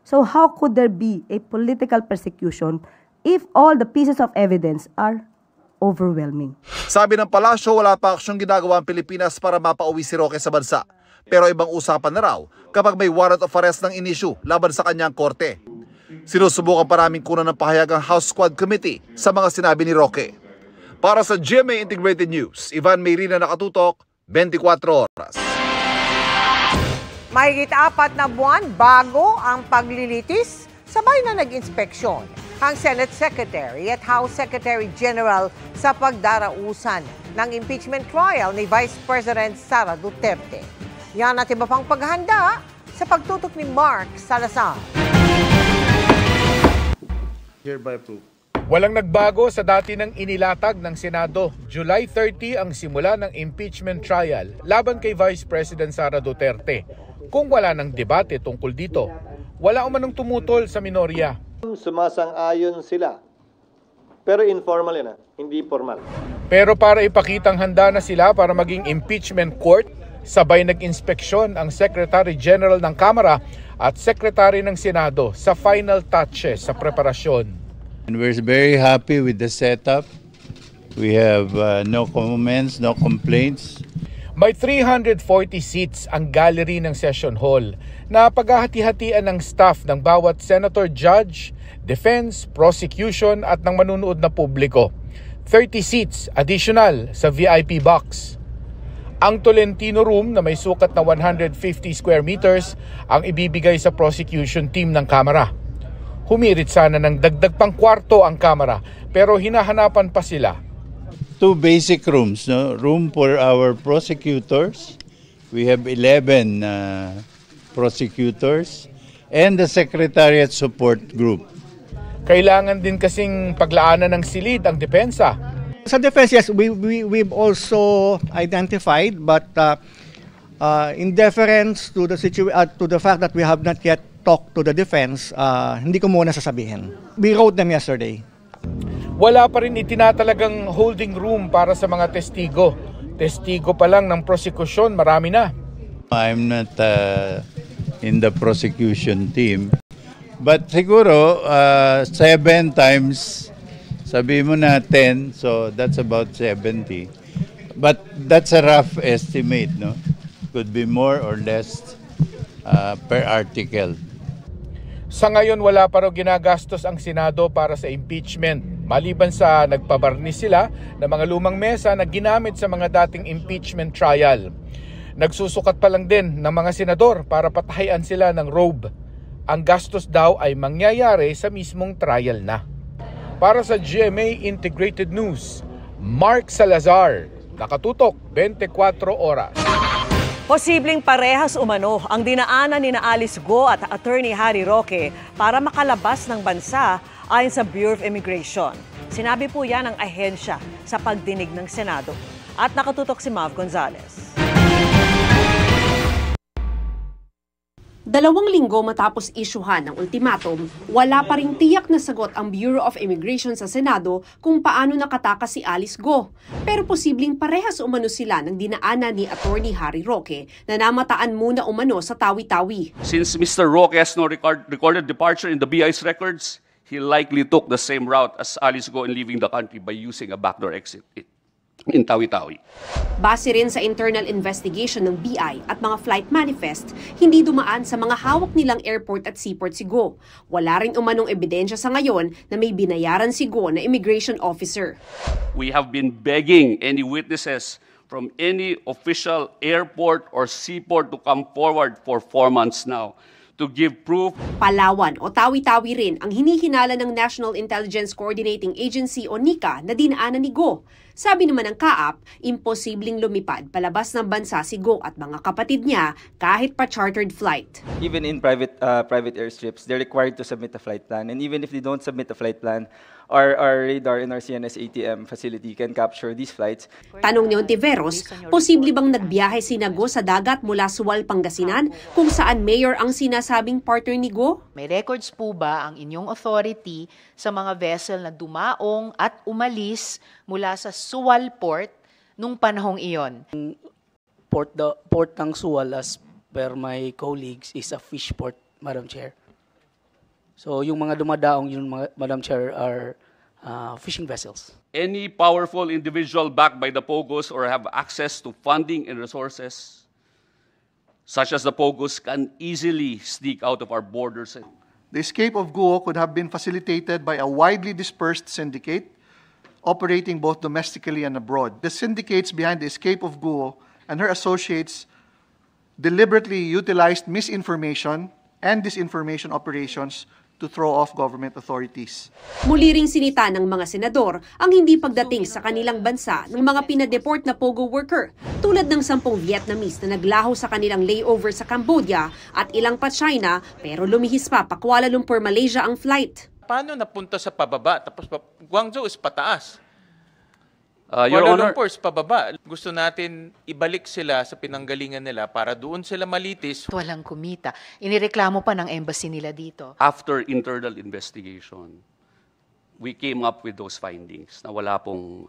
So how could there be a political persecution if all the pieces of evidence are overwhelming? Sabi ng palasyo, wala pa aksyong ginagawa ang Pilipinas para mapauwi si Roque sa bansa. Pero ibang usapan na raw kapag may warrant of arrest ng inisyu laban sa kanyang korte. Sinusubukan pa namin kunan ng pahayag ang House Quad Committee sa mga sinabi ni Roque. Para sa GMA Integrated News, Ivan Mayrina nakatutok, 24 oras. Mahigit 4 na buwan bago ang paglilitis, sabay na nag-inspeksyon ang Senate Secretary at House Secretary General sa pagdarausan ng impeachment trial ni Vice President Sara Duterte. Yan at iba pang paghahanda sa pagtutok ni Mark Salazar. Hereby approved. Walang nagbago sa dati ng inilatag ng Senado. July 30 ang simula ng impeachment trial laban kay Vice President Sara Duterte. Kung wala ng debate tungkol dito, wala umanong tumutol sa minorya. Sumasang-ayon sila. Pero informal yan, hindi formal. Pero para ipakitang handa na sila para maging impeachment court, sabay nag-inspeksyon ang Secretary General ng Kamara at Secretary ng Senado sa final touches sa preparasyon. And we're very happy with the setup. We have no comments, no complaints. May 340 seats ang gallery ng session hall na paghahati-hatian ng staff ng bawat senator, judge, defense, prosecution at ng manunood na publiko. 30 seats additional sa VIP box. Ang Tolentino Room na may sukat na 150 square meters ang ibibigay sa prosecution team ng Kamara. Humirit sana ng dagdag pang kwarto ang Kamara pero hinahanapan pa sila. 2 basic rooms, no? Room for our prosecutors. We have 11 prosecutors and the Secretariat Support Group. Kailangan din kasing paglaanan ng silid ang depensa. Sa defense, yes, we've also identified, but in deference to the fact that we have not yet talked to the defense, hindi ko muna sasabihin. We wrote them yesterday. Wala pa rin itinatalagang holding room para sa mga testigo. Testigo pa lang ng prosekusyon, marami na. I'm not in the prosecution team. But siguro, 7 times, sabi mo na 10, so that's about 70. But that's a rough estimate, no? Could be more or less per article. Sa ngayon, wala pa raw ginagastos ang Senado para sa impeachment. Maliban sa nagpabarnis sila ng mga lumang mesa na ginamit sa mga dating impeachment trial. Nagsusukat pa lang din ng mga senador para patahayan sila ng robe. Ang gastos daw ay mangyayari sa mismong trial na. Para sa GMA Integrated News, Mark Salazar, nakatutok 24 oras. Posibleng parehas umano ang dinaanan ni Alice Go at Attorney Harry Roque para makalabas ng bansa ayon sa Bureau of Immigration. Sinabi po yan ng ahensya sa pagdinig ng Senado. At nakatutok si Mav Gonzalez. 2 linggo matapos isyuhan ng ultimatum, wala pa ring tiyak na sagot ang Bureau of Immigration sa Senado kung paano nakatakas si Alice Go. Pero posibleng parehas umano sila ng dinaanan ni Attorney Harry Roque na namataan muna umano sa Tawi-Tawi. Since Mr. Roque has no recorded departure in the BI's records, he likely took the same route as Alice Go in leaving the country by using a backdoor exit in Tawi-Tawi. Base rin sa internal investigation ng BI at mga flight manifest, hindi dumaan sa mga hawak nilang airport at seaport si Go. Wala rin umanong ebidensya sa ngayon na may binayaran si Go na immigration officer. We have been begging any witnesses from any official airport or seaport to come forward for 4 months now to give proof. Palawan o Tawi-Tawi rin ang hinihinala ng National Intelligence Coordinating Agency o NICA na dinaanan ni Go. Sabi naman ng KAAP, imposibleng lumipad palabas ng bansa si Go at mga kapatid niya kahit pa chartered flight. Even in private airstrips, they're required to submit a flight plan. And even if they don't submit a flight plan, our radar in our CNS ATM facility can capture these flights. Tanong ni Ontiveros, posible bang nagbiyahe si Go sa dagat mula Sual, Pangasinan kung saan mayor ang sinasabing partner ni Go? May records po ba ang inyong authority sa mga vessel na dumaong at umalis mula sa Sual Port nung panahong iyon? Port ng Sual, as per my colleagues, is a fish port, Madam Chair. So yung mga dumadaong yun, Madam Chair, are fishing vessels. Any powerful individual backed by the POGOs or have access to funding and resources, such as the POGOs, can easily sneak out of our borders. The escape of Go could have been facilitated by a widely dispersed syndicate operating both domestically and abroad. The syndicates behind the escape of Guo and her associates deliberately utilized misinformation and disinformation operations to throw off government authorities. Muli ring sinita ng mga senador ang hindi pagdating sa kanilang bansa ng mga pinadeport na POGO worker tulad ng 10 Vietnamese na naglaho sa kanilang layover sa Cambodia at ilang pa China pero lumihis pa Kuala Lumpur, Malaysia ang flight. Paano napunta sa pababa tapos Guangzhou is pataas? Your Kuala Honor, Lumpur is pababa. Gusto natin ibalik sila sa pinanggalingan nila para doon sila malitis. Walang kumita. Inireklamo pa ng embassy nila dito. after internal investigation, we came up with those findings na wala pong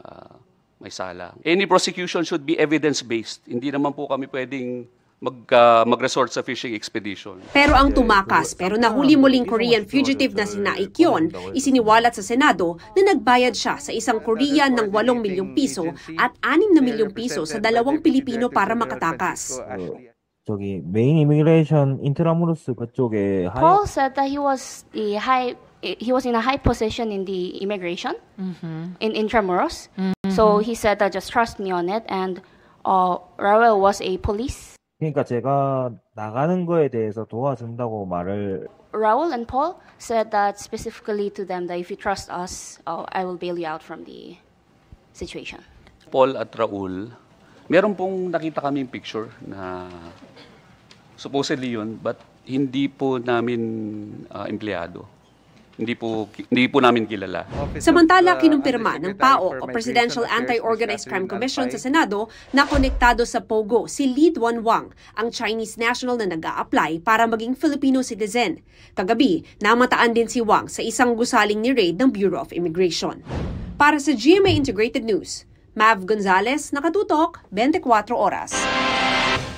may sala. Any prosecution should be evidence-based. Hindi naman po kami pwedeng mag-resort sa fishing expedition. Pero ang tumakas pero nahuli muling Korean fugitive na si Na Ik-yeon isiniwalat sa Senado na nagbayad siya sa isang Korean ng 8 milyong piso at 6 na milyong piso sa 2 Pilipino para makatakas. 저기 메인 이미그레이션 인트라무로스 그쪽에 Paul said that he was in a high position in the immigration in Intramuros. So he said that just trust me on it, and Raul was a police. 그러니까 제가 나가는 거에 대해서 도와준다고 말을 Raul and Paul said that specifically to them that if you trust us, I will bail you out from the situation. Paul at Raul, meron pong nakita kaming picture na supposedly yun, but hindi po namin empleyado. Hindi po namin kilala. Samantala, kinumpirma ng PAOK o Presidential Anti-Organized Crime Commission sa Senado na konektado sa POGO si Lee Duan-Wang, ang Chinese national na nag-a-apply para maging Filipino citizen. Kagabi, namataan din si Wang sa isang gusaling ni raid ng Bureau of Immigration. Para sa GMA Integrated News, Mav Gonzalez, nakatutok, 24 oras.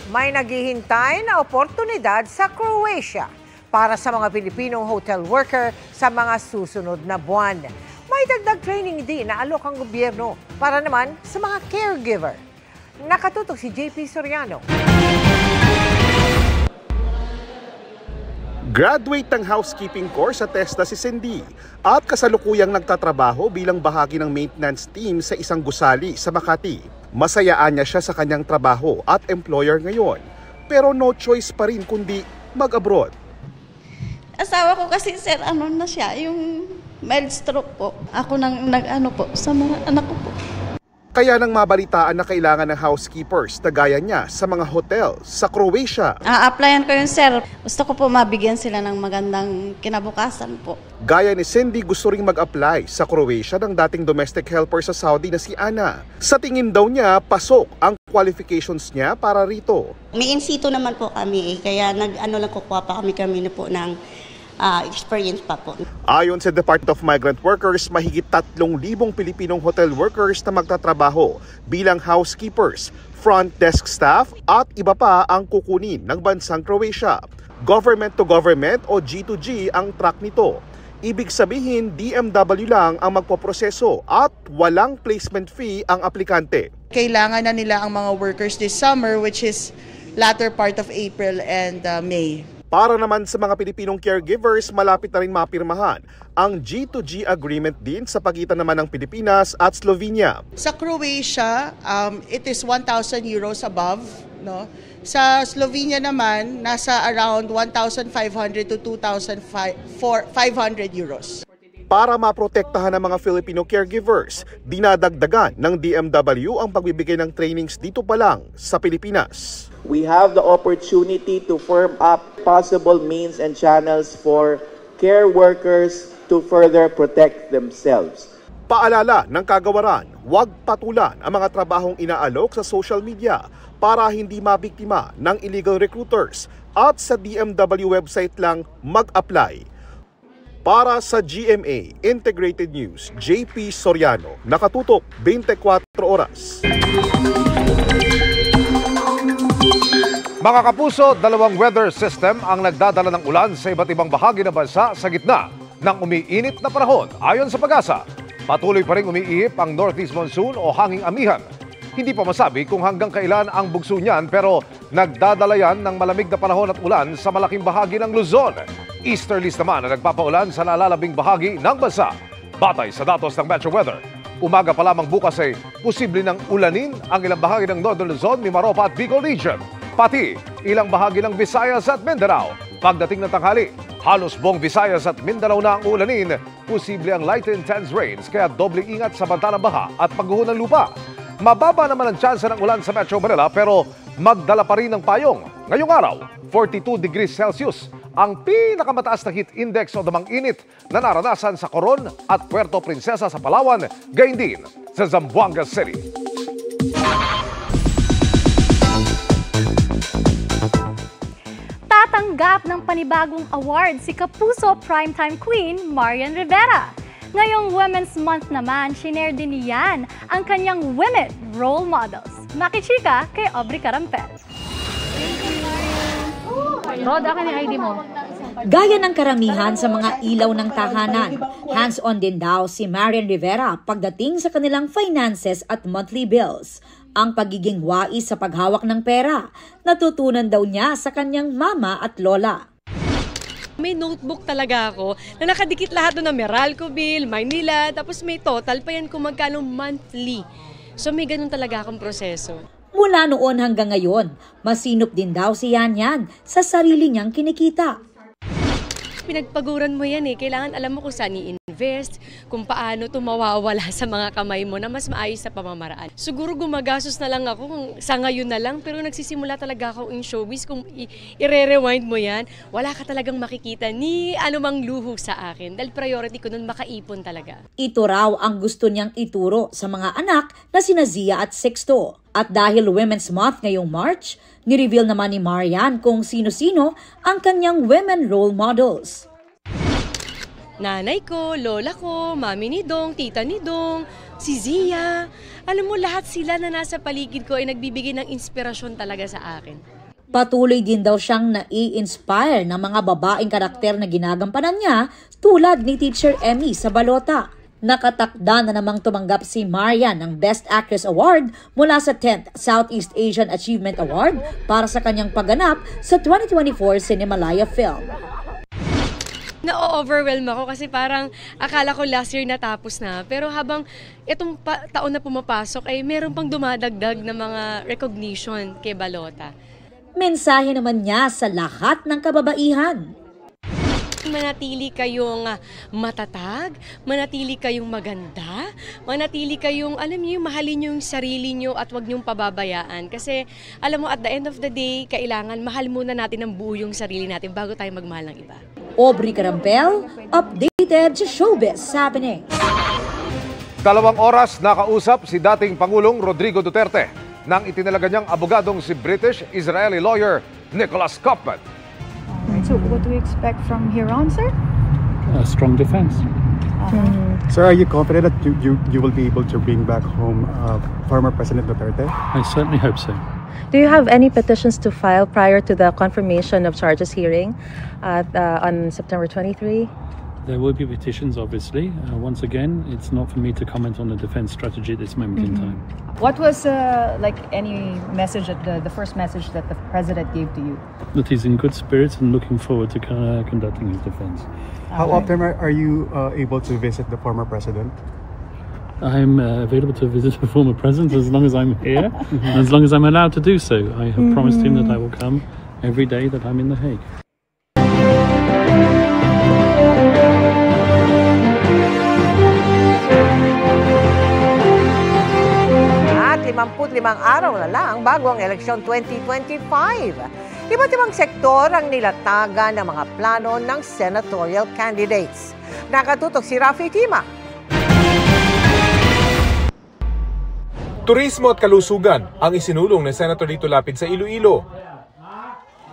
May naghihintay na oportunidad sa Croatia para sa mga Pilipinong hotel worker sa mga susunod na buwan. May dagdag training din na alok ang gobyerno para naman sa mga caregiver. Nakatutok si JP Soriano. Graduate ng housekeeping course sa TESDA si Cindy at kasalukuyang nagtatrabaho bilang bahagi ng maintenance team sa isang gusali sa Makati. Masayaan niya siya sa kanyang trabaho at employer ngayon, pero no choice pa rin kundi mag-abroad. Asawa ko kasi sir, na siya, yung mild stroke po. Ako nang nag-ano po sa mga anak ko po. Kaya nang mabalitaan na kailangan ng housekeepers na gaya niya sa mga hotel sa Croatia. A-applyan ko yun sir. Gusto ko po mabigyan sila ng magandang kinabukasan po. Gaya ni Cindy, gusto ring mag-apply sa Croatia ng dating domestic helper sa Saudi na si Ana. Sa tingin daw niya, pasok ang qualifications niya para rito. May in situ naman po kami kaya kukuha pa kami na po ng experience pa po. Ayon sa Department of Migrant Workers, mahigit 3,000 Pilipinong hotel workers na magtatrabaho bilang housekeepers, front desk staff at iba pa ang kukunin ng bansang Croatia. Government to government o G2G ang track nito. Ibig sabihin, DMW lang ang magpoproseso at walang placement fee ang aplikante. Kailangan na nila ang mga workers this summer, which is latter part of April and May. Para naman sa mga Pilipinong caregivers, malapit na rin mapirmahan ang G2G agreement din sa pagitan naman ng Pilipinas at Slovenia. Sa Croatia, it is 1,000 euros above. No? Sa Slovenia naman, nasa around 1,500 to 2,500 euros. Para maprotektahan ng mga Filipino caregivers, dinadagdagan ng DMW ang pagbibigay ng trainings dito pa lang sa Pilipinas. We have the opportunity to firm up possible means and channels for care workers to further protect themselves. Paalala ng kagawaran, huwag patulan ang mga trabahong inaalok sa social media para hindi mabiktima ng illegal recruiters at sa DMW website lang mag-apply. Para sa GMA Integrated News, JP Soriano, nakatutok 24 oras. Mga kapuso, dalawang weather system ang nagdadala ng ulan sa iba't ibang bahagi ng bansa sa gitna ng umiinit na panahon. Ayon sa Pag-asa, patuloy pa rin umiihip ang northeast monsoon o hanging amihan. Hindi pa masabi kung hanggang kailan ang bugso niyan pero nagdadala yan ng malamig na panahon at ulan sa malaking bahagi ng Luzon. Easterlies naman na nagpapaulan sa nalalabing bahagi ng bansa. Batay sa datos ng Metro Weather, Umaga pa lamang bukas ay posible ng ulanin ang ilang bahagi ng Northern Luzon, Mimaropa at Bicol Region. Pati ilang bahagi ng Visayas at Mindanao. Pagdating ng tanghali, halos buong Visayas at Mindanao na ang ulanin. Posible ang light to intense rains kaya doble ingat sa banta ng baha at pagguho ng lupa. Mababa naman ang tsansa ng ulan sa Metro Manila pero magdala pa rin ng payong. Ngayong araw, 42 degrees Celsius ang pinakamataas na heat index o damang init na naranasan sa Coron at Puerto Princesa sa Palawan, gayon din sa Zamboanga City. Tatanggap ng panibagong award si Kapuso Primetime Queen Marian Rivera. Ngayong Women's Month naman, shinare din niyan ang kanyang women role models. Makichika kay Aubrey Carampel. Rod, akin yung ID mo. Gaya ng karamihan sa mga ilaw ng tahanan, hands-on din daw si Marian Rivera pagdating sa kanilang finances at monthly bills. Ang pagiging wais sa paghawak ng pera, natutunan daw niya sa kanyang mama at lola. May notebook talaga ako na nakadikit lahat doon na Meralco bill, Maynila, tapos may total pa yan kung magkano monthly. So may ganun talaga akong proseso. Mula noon hanggang ngayon, masinop din daw si Yan sa sarili niyang kinikita. Pinagpaguran mo yan eh. Kailangan alam mo kung saan i-invest, kung paano ito mawawala sa mga kamay mo na mas maayos sa pamamaraan. Siguro gumagastos na lang ako kung sa ngayon na lang, pero nagsisimula talaga ako in showbiz. Kung i-rewind mo yan, wala ka talagang makikita ni anumang luho sa akin. Dahil priority ko nun makaipon talaga. Ito raw ang gusto niyang ituro sa mga anak na sina Zia at Sixto. At dahil Women's Month ngayong March, ni-reveal naman ni Marian kung sino-sino ang kanyang women role models. Nanay ko, lola ko, mami ni Dong, tita ni Dong, si Zia. Alam mo, lahat sila na nasa paligid ko ay nagbibigay ng inspirasyon talaga sa akin. Patuloy din daw siyang nai-inspire ng mga babaeng karakter na ginagampanan niya tulad ni Teacher Emmy sa Balota. Nakatakda na namang tumanggap si Marian ng Best Actress Award mula sa 10th Southeast Asian Achievement Award para sa kanyang pagganap sa 2024 Cinemalaya film. Na-overwhelm ako kasi parang akala ko last year natapos na. Pero habang itong taon na pumapasok ay meron pang dumadagdag na mga recognition kay Balota. Mensahe naman niya sa lahat ng kababaihan. Manatili kayong matatag, manatili kayong maganda, manatili kayong, alam niyo, mahalin yung sarili niyo at huwag niyong pababayaan. Kasi, alam mo, at the end of the day, kailangan mahal muna natin ang buo yung sarili natin bago tayo magmahal ng iba. Aubrey Carampel, updated sa Showbiz Happening. 2 oras nakausap si dating Pangulong Rodrigo Duterte nang itinalaga niyang abogadong si British-Israeli lawyer Nicholas Kaufman. So what do we expect from here on, sir? A strong defense. Sir, are you confident that you will be able to bring back home former President Duterte? I certainly hope so. Do you have any petitions to file prior to the confirmation of charges hearing on September 23? There will be petitions, obviously. Once again, it's not for me to comment on the defense strategy at this moment in time. What was like any message that the first message that the president gave to you? That he's in good spirits and looking forward to conducting his defense. How often are you able to visit the former president? I'm available to visit the former president as long as I'm here, and as long as I'm allowed to do so. I have promised him that I will come every day that I'm in The Hague. At 55 araw na lang bago ang eleksyon 2025. Iba't ibang sektor ang nilatagan ng mga plano ng senatorial candidates. Nakatutok si Rafi Tima. Turismo at kalusugan ang isinulong ng Senator Lito Lapid sa Iloilo.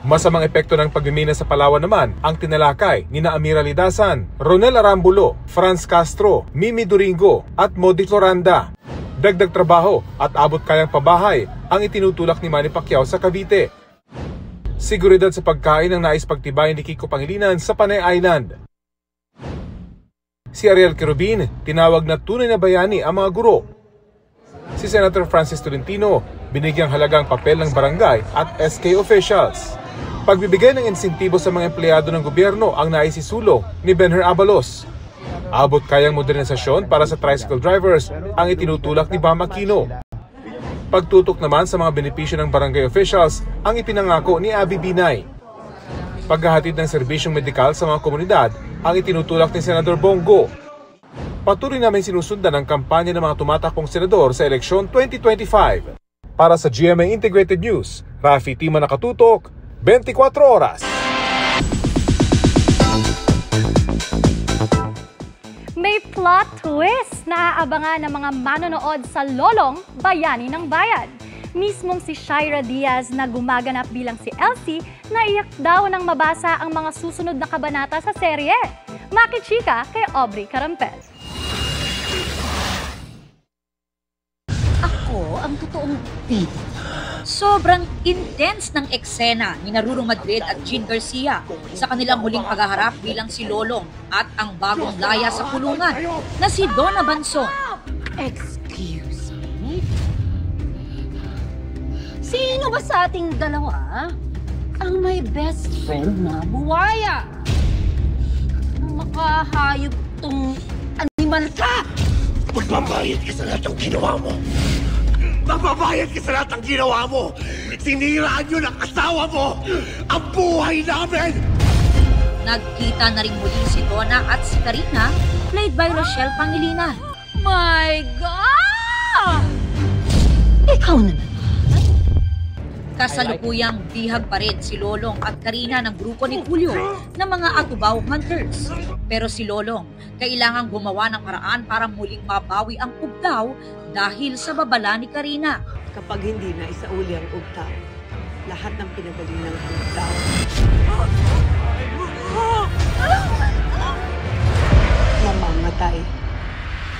Masamang epekto ng pagmimina sa Palawan naman ang tinalakay ni Amira Lidasan, Ronel Arambulo, Franz Castro, Mimi Doringo at Modi Floranda. Dagdag trabaho at abot kayang pabahay ang itinutulak ni Manny Pacquiao sa Cavite. Seguridad sa pagkain ang nais pagtibayin ni Kiko Pangilinan sa Panay Island. Si Ariel Quirubin, tinawag na tunay na bayani ang mga guro. Si Senator Francis Tolentino, binigyang halagang papel ng barangay at SK officials. Pagbibigay ng insentibo sa mga empleyado ng gobyerno ang naisisulong ni Benher Abalos. Abot kayang modernisasyon para sa tricycle drivers ang itinutulak ni Bam Aquino. Pagtutok naman sa mga benepisyo ng barangay officials ang ipinangako ni Abby Binay. Paghahatid ng serbisyong medikal sa mga komunidad ang itinutulak ni Senador Bongo. Patuloy namin sinusundan ang kampanya ng mga tumatakbong senador sa eleksyon 2025. Para sa GMA Integrated News, Rafi Tima nakatutok, 24 oras. May plot twist na aabangan ng mga manonood sa Lolong Bayani ng Bayan. Mismong si Shaira Diaz na gumaganap bilang si Elsie, naiyak daw nang mabasa ang mga susunod na kabanata sa serye. Makichika kay Aubrey Carampel. Ako ang totoong Pete. Sobrang intense ng eksena ni Ruru Madrid at Jean Garcia sa kanilang huling paghaharap bilang si Lolong at ang bagong laya sa kulungan na si Donna Banson. Excuse me? Sino ba sa ating dalawa ang may best friend na buwaya? Makahayop tong animal ka! Magbabayad ka sa lahat ng ginawa mo! Magbabayad ka sa lahat ng ginawa mo! Siniraan nyo ng asawa mo ang buhay namin! Nagkita na rin muli si Donna at si Karina, played by Rochelle Pangilinan. My God! Ikaw na naman. Kasalukuyang bihag pa rin si Lolong at Karina ng grupo ni Julio ng mga Atubaw Hunters. Pero si Lolong, kailangang gumawa ng paraan para muling mabawi ang ugtaw dahil sa babala ni Karina. Kapag hindi na isauli ang ugtaw, lahat ng pinagaling ng ugtaw mamamatay.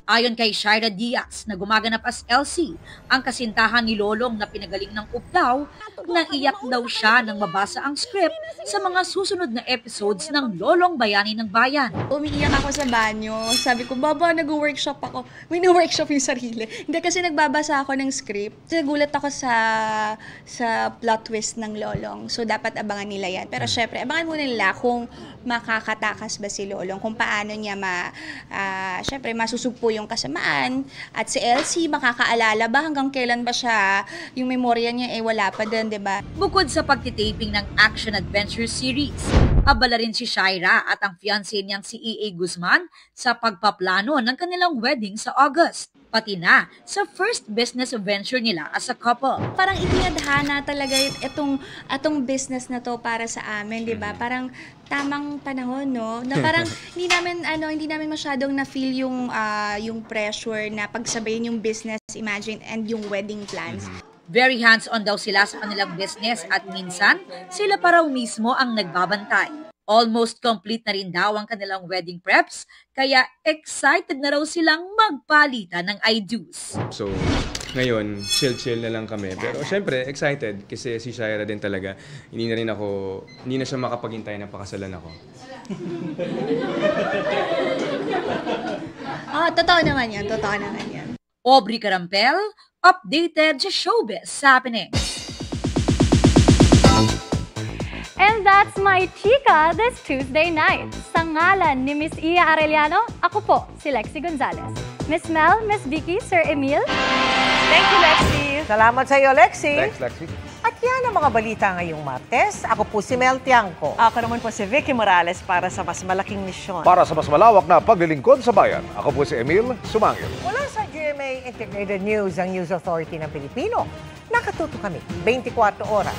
Ayon kay Shaira Diaz na gumaganap as Elsie, ang kasintahan ni Lolong na pinagaling ng ugtaw, naiyak daw siya nang mabasa ang script sa mga susunod na episodes ng Lolong Bayani ng Bayan. Umiiyak ako sa banyo. Sabi ko, Baba, nag-workshop ako. May na-workshop yung sarili. Hindi kasi nagbabasa ako ng script. Nagulat ako sa plot twist ng Lolong. So, dapat abangan nila yan. Pero syempre, abangan muna nila kung makakatakas ba si Lolong, kung paano niya syempre, masusugpo yung kasamaan, at si Elsie makakaalala ba hanggang kailan ba siya, yung memorya niya wala pa din, 'di ba? Bukod sa pagtitaping ng action-adventure series, abala rin si Shaira at ang fiancé niyang si E.A. Guzman sa pagpaplano ng kanilang wedding sa August, pati na sa first business venture nila as a couple. Parang itinadhana talaga itong business na to para sa amin, 'di ba? Parang tamang panahon, no? Na parang hindi namin masyadong na-feel yung pressure na pagsabayin yung business, imagine, and yung wedding plans. Very hands-on daw sila sa kanilang business at minsan, sila pa raw mismo ang nagbabantay. Almost complete na rin daw ang kanilang wedding preps, kaya excited na raw silang magpalitan ng I-do's. So, ngayon, chill-chill na lang kami. Pero syempre, excited kasi si Shaira din talaga. Hindi na siya makapaghintay na pakasalan ako. Totoo naman yan. Aubrey Carampel, updated sa showbiz happening. And that's my chika this Tuesday night. Sa ngalan ni Miss Iya Arellano, ako po si Lexie Gonzalez. Miss Mel, Miss Vicky, Sir Emil. Thank you, Lexie. Salamat sa iyo, Lexie. Thanks, Lexie. At yan ang mga balita ngayong Martes. Ako po si Mel Tiangco. Ako naman po si Vicky Morales para sa mas malaking misyon. Para sa mas malawak na paglilingkod sa bayan, ako po si Emil Sumangil. Mula sa GMA Integrated News, ang News Authority ng Pilipino, nakatuto kami 24 oras.